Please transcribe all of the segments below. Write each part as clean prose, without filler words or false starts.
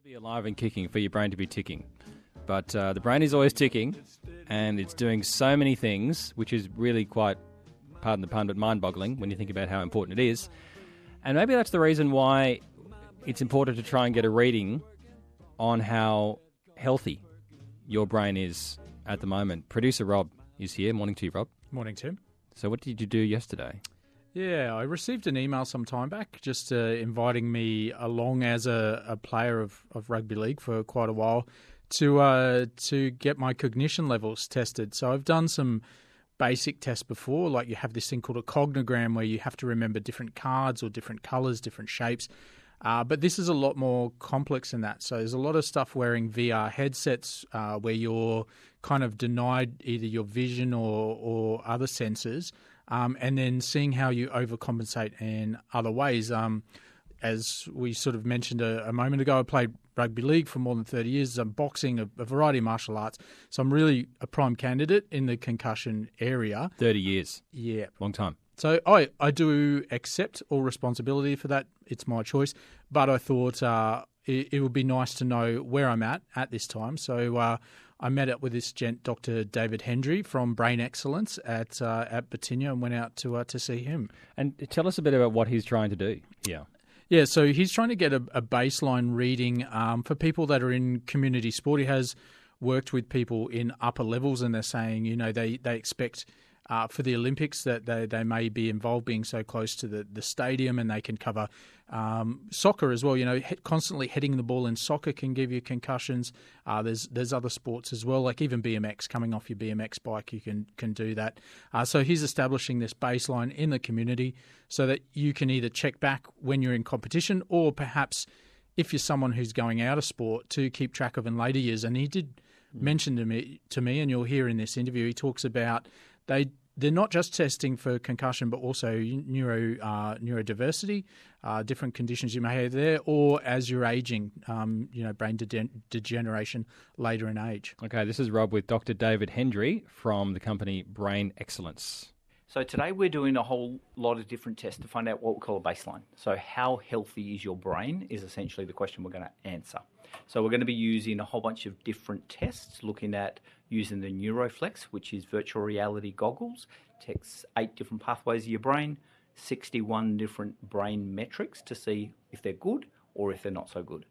Be alive and kicking for your brain to be ticking. But the brain is always ticking, and it's doing so many things, which is really quite, pardon the pun, but mind-boggling when you think about how important it is. And maybe that's the reason why it's important to try and get a reading on how healthy your brain is at the moment. Producer Rob is here. Morning to you, Rob. Morning, Tim. So what did you do yesterday? Yeah, I received an email some time back just inviting me along as a player of rugby league for quite a while to get my cognition levels tested. So I've done some basic tests before, like you have this thing called a cognogram where you have to remember different cards or different colours, different shapes. But this is a lot more complex than that. So there's a lot of stuff wearing VR headsets where you're kind of denied either your vision or other senses, and then seeing how you overcompensate in other ways. As we sort of mentioned a moment ago, I played rugby league for more than 30 years. I'm boxing, a variety of martial arts. So I'm really a prime candidate in the concussion area. 30 years. Yeah. Long time. So I do accept all responsibility for that. It's my choice. But I thought it would be nice to know where I'm at this time. So I met up with this gent, Dr. David Hendrey from Brain Excellence at Batinia, and went out to see him. And tell us a bit about what he's trying to do here. Yeah, so he's trying to get a baseline reading for people that are in community sport. He has worked with people in upper levels, and they're saying, they expect for the Olympics that they may be involved, being so close to the stadium, and they can cover soccer as well. Constantly hitting the ball in soccer can give you concussions. There's other sports as well, like even BMX. Coming off your BMX bike, you can do that. So he's establishing this baseline in the community so that you can either check back when you're in competition, or perhaps if you're someone who's going out of sport, to keep track of in later years. And he did mention to me, and you'll hear in this interview, he talks about they're not just testing for concussion, but also neurodiversity, different conditions you may have there, or as you're aging, brain degeneration later in age. Okay, this is Rob with Dr. David Hendrey from the company Brain Excellence. So today we're doing a whole lot of different tests to find out what we call a baseline. So how healthy is your brain is essentially the question we're going to answer. So we're going to be using a whole bunch of different tests, looking at using the Neuroflex, which is virtual reality goggles. Takes 8 different pathways of your brain, 61 different brain metrics to see if they're good or if they're not so good.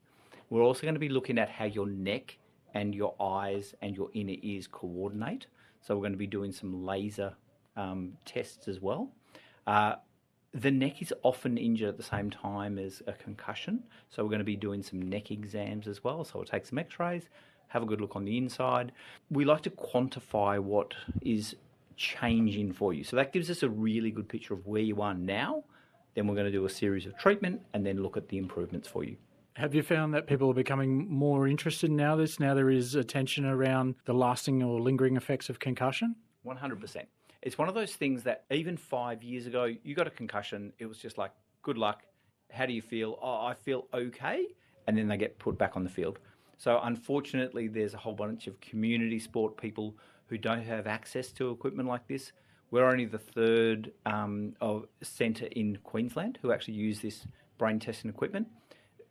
We're also going to be looking at how your neck and your eyes and your inner ears coordinate. So we're going to be doing some laser tests as well. The neck is often injured at the same time as a concussion, so we're going to be doing some neck exams as well. So we'll take some x-rays, have a good look on the inside. We like to quantify what is changing for you. So that gives us a really good picture of where you are now. Then we're going to do a series of treatment and then look at the improvements for you. Have you found that people are becoming more interested now there is attention around the lasting or lingering effects of concussion? 100%. It's one of those things that even 5 years ago, you got a concussion, it was just like, good luck, how do you feel? Oh, I feel okay, and then they get put back on the field. So unfortunately, there's a whole bunch of community sport people who don't have access to equipment like this. We're only the third centre in Queensland who actually use this brain testing equipment.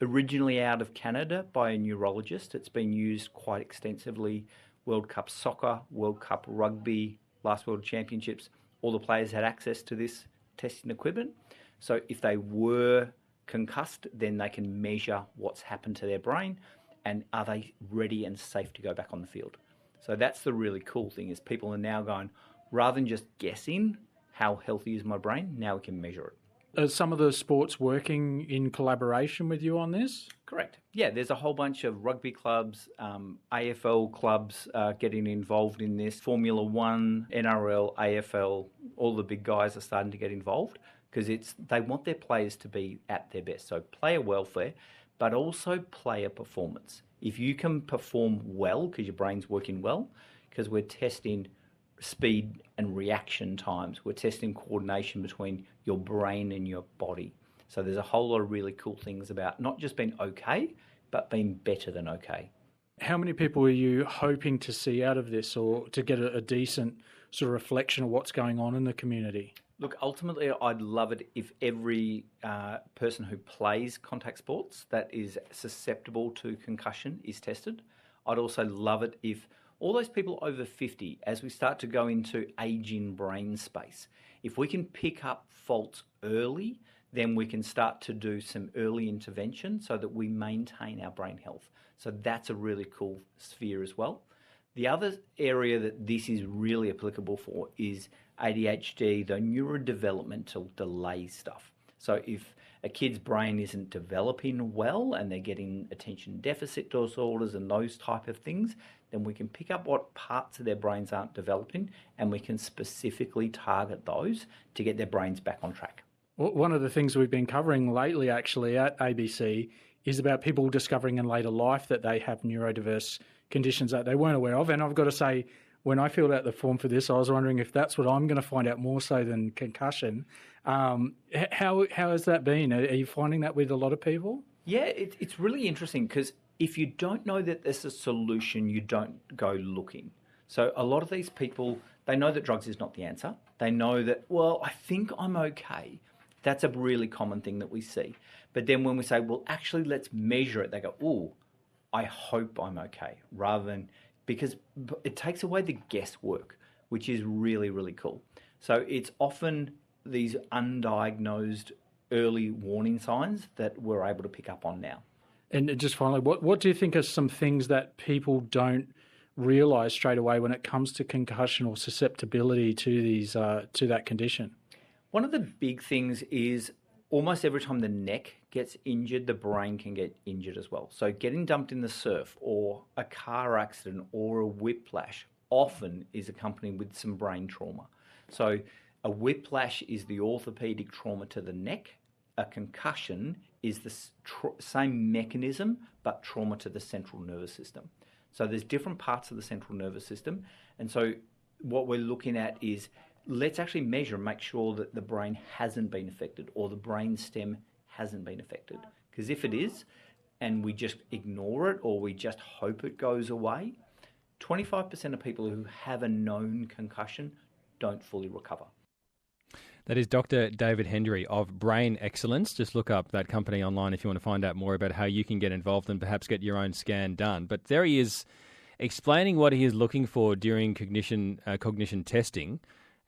Originally out of Canada by a neurologist, it's been used quite extensively. World Cup soccer, World Cup rugby, last World Championships, all the players had access to this testing equipment. So if they were concussed, then they can measure what's happened to their brain and are they ready and safe to go back on the field. So that's the really cool thing, is people are now going, rather than just guessing how healthy is my brain, now we can measure it. Are some of the sports working in collaboration with you on this? Correct. Yeah, there's a whole bunch of rugby clubs, AFL clubs getting involved in this. Formula One, NRL, AFL, all the big guys are starting to get involved because they want their players to be at their best. So player welfare, but also player performance. If you can perform well because your brain's working well, because we're testing speed and reaction times. We're testing coordination between your brain and your body. So there's a whole lot of really cool things about not just being okay, but being better than okay. How many people are you hoping to see out of this, or to get a decent sort of reflection of what's going on in the community? Look, ultimately, I'd love it if every person who plays contact sports that is susceptible to concussion is tested. I'd also love it if all those people over 50, as we start to go into aging brain space, if we can pick up faults early, then we can start to do some early intervention so that we maintain our brain health. So that's a really cool sphere as well. The other area that this is really applicable for is ADHD, the neurodevelopmental delay stuff. So if a kid's brain isn't developing well and they're getting attention deficit disorders and those type of things, then we can pick up what parts of their brains aren't developing and we can specifically target those to get their brains back on track. One of the things we've been covering lately, actually, at ABC is about people discovering in later life that they have neurodiverse conditions that they weren't aware of. And I've got to say, when I filled out the form for this, I was wondering if that's what I'm going to find out more so than concussion. How has that been? Are you finding that with a lot of people? Yeah, it's really interesting because if you don't know that there's a solution, you don't go looking. So a lot of these people, they know that drugs is not the answer. They know that, well, I think I'm okay. That's a really common thing that we see. But then when we say, well, actually, let's measure it, they go, oh, I hope I'm okay, rather than, because it takes away the guesswork, which is really, really cool. So it's often these undiagnosed early warning signs that we're able to pick up on now. And just finally, what do you think are some things that people don't realise straight away when it comes to concussion or susceptibility to these to that condition? One of the big things is almost every time the neck gets injured, the brain can get injured as well. So getting dumped in the surf or a car accident or a whiplash often is accompanied with some brain trauma. So a whiplash is the orthopedic trauma to the neck. A concussion is the same mechanism, but trauma to the central nervous system. So there's different parts of the central nervous system. And so what we're looking at is, let's actually measure and make sure that the brain hasn't been affected or the brain stem hasn't been affected. Because if it is, and we just ignore it or we just hope it goes away, 25% of people who have a known concussion don't fully recover. That is Dr. David Hendrey of Brain Excellence. Just look up that company online if you want to find out more about how you can get involved and perhaps get your own scan done. But there he is explaining what he is looking for during cognition testing.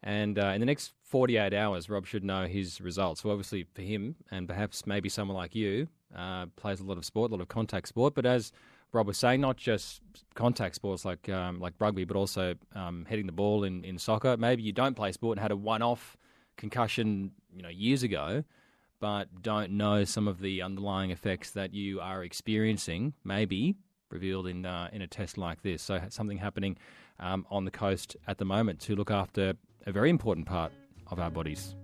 And in the next 48 hours, Rob should know his results. So obviously for him, and perhaps maybe someone like you, plays a lot of sport, a lot of contact sport. But as Rob was saying, not just contact sports like rugby, but also hitting the ball in soccer. Maybe you don't play sport and had a one-off concussion, years ago, but don't know some of the underlying effects that you are experiencing, maybe revealed in a test like this. So something happening on the coast at the moment to look after a very important part of our bodies.